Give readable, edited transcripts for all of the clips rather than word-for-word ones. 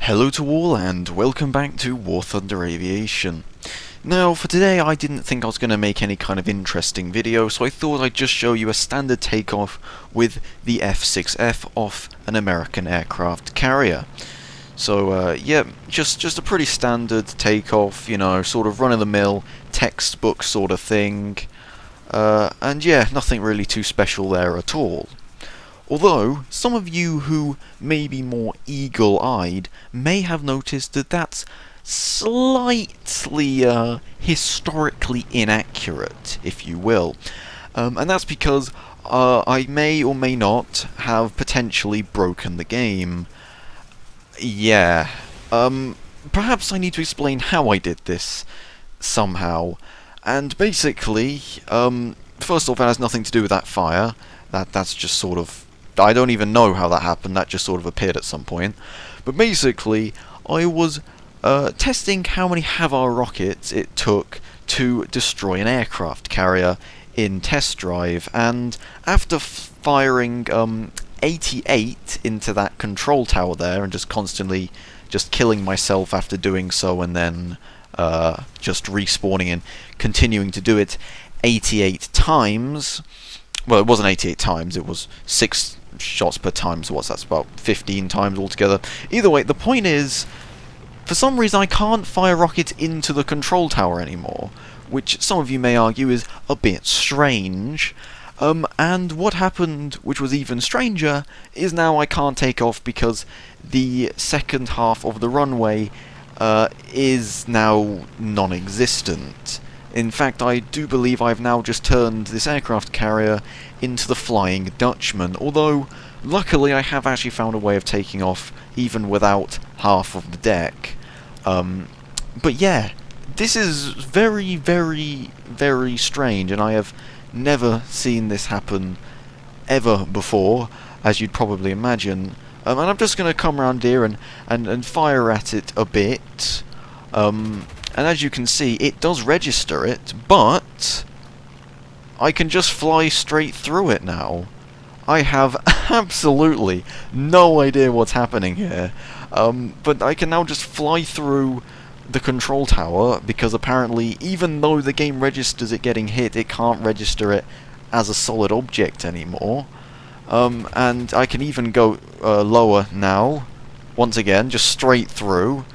Hello to all and welcome back to War Thunder Aviation. Now for today I didn't think I was going to make any kind of interesting video, so I thought I'd just show you a standard takeoff with the F-6F off an American aircraft carrier. So yeah, just a pretty standard takeoff, you know, sort of run-of-the-mill textbook sort of thing. And yeah, nothing really too special there at all. Although, some of you who may be more eagle-eyed may have noticed that that's slightly historically inaccurate, if you will. And that's because I may or may not have potentially broken the game. Yeah. Perhaps I need to explain how I did this somehow. And basically, first off, it has nothing to do with that fire. That's just sort of... I don't even know how that happened, that just sort of appeared at some point. But basically, I was testing how many Havar rockets it took to destroy an aircraft carrier in test drive, and after firing 88 into that control tower there, and just constantly just killing myself after doing so, and then just respawning and continuing to do it 88 times... Well, it wasn't 88 times, it was 6 shots per time, so that's about 15 times altogether. Either way, the point is, for some reason I can't fire rockets into the control tower anymore, which some of you may argue is a bit strange. And what happened, which was even stranger, is now I can't take off because the second half of the runway is now non-existent. In fact, I do believe I've now just turned this aircraft carrier into the Flying Dutchman, although luckily I have actually found a way of taking off even without half of the deck. But yeah, this is very, very, very strange, and I have never seen this happen ever before, as you'd probably imagine. And I'm just going to come around here and fire at it a bit. And as you can see, it does register it, but I can just fly straight through it now. I have absolutely no idea what's happening here, but I can now just fly through the control tower, because apparently, even though the game registers it getting hit, it can't register it as a solid object anymore. And I can even go lower now, once again, just straight through.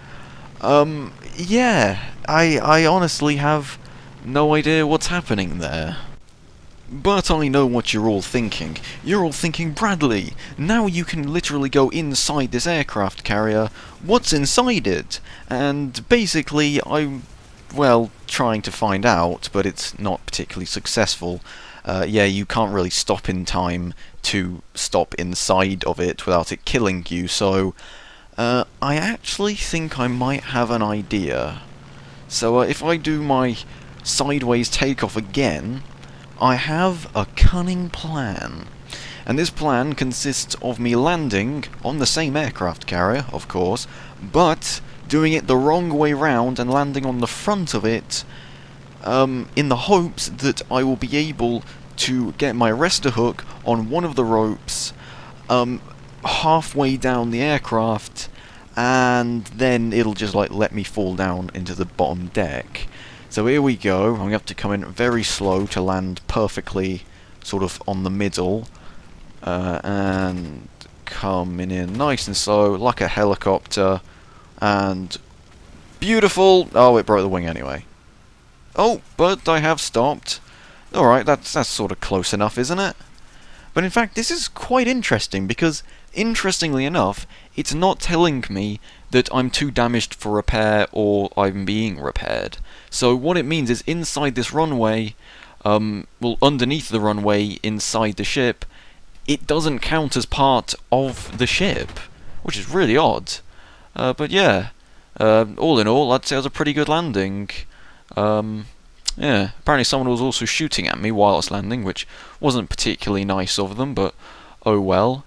Yeah, I honestly have no idea what's happening there. But I know what you're all thinking. You're all thinking, Bradley, now you can literally go inside this aircraft carrier. What's inside it? And basically, I'm, well, trying to find out, but it's not particularly successful. Yeah, you can't really stop in time to stop inside of it without it killing you, so... I actually think I might have an idea. So if I do my sideways takeoff again, I have a cunning plan. And this plan consists of me landing on the same aircraft carrier, of course, but doing it the wrong way round and landing on the front of it, in the hopes that I will be able to get my arrestor hook on one of the ropes, halfway down the aircraft, and then it'll just like let me fall down into the bottom deck. So here we go. I'm going to have to come in very slow to land perfectly sort of on the middle, and coming in nice and slow like a helicopter, and beautiful. Oh, it broke the wing anyway. Oh, but I have stopped. Alright, that's sort of close enough, isn't it? But in fact, this is quite interesting, because, interestingly enough, it's not telling me that I'm too damaged for repair or I'm being repaired. So what it means is, inside this runway, well, underneath the runway, inside the ship, it doesn't count as part of the ship, which is really odd. But yeah, all in all, I'd say it was a pretty good landing. Yeah, apparently someone was also shooting at me while I was landing, which wasn't particularly nice of them, but oh well.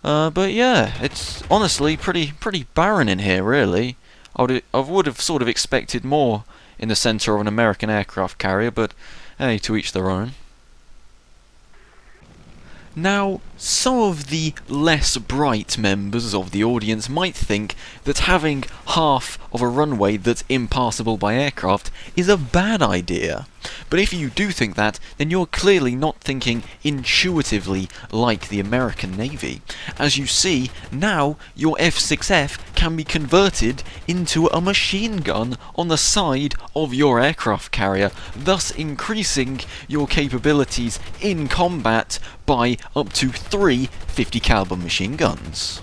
But yeah, it's honestly pretty barren in here, really. I would have sort of expected more in the centre of an American aircraft carrier, but hey, to each their own. Now, some of the less bright members of the audience might think that having half of a runway that's impassable by aircraft is a bad idea. But if you do think that, then you're clearly not thinking intuitively like the American Navy. As you see, now your F-6F can be converted into a machine gun on the side of your aircraft carrier, thus increasing your capabilities in combat by up to 3 50 caliber machine guns.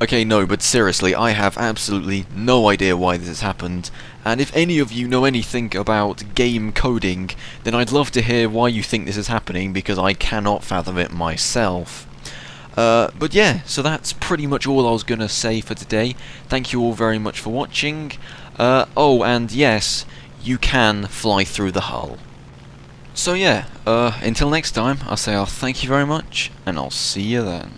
Okay, no, but seriously, I have absolutely no idea why this has happened, and if any of you know anything about game coding, then I'd love to hear why you think this is happening, because I cannot fathom it myself. But yeah, so that's pretty much all I was gonna say for today. Thank you all very much for watching. Oh, and yes, you can fly through the hull. So yeah, until next time, I'll say I'll thank you very much, and I'll see you then.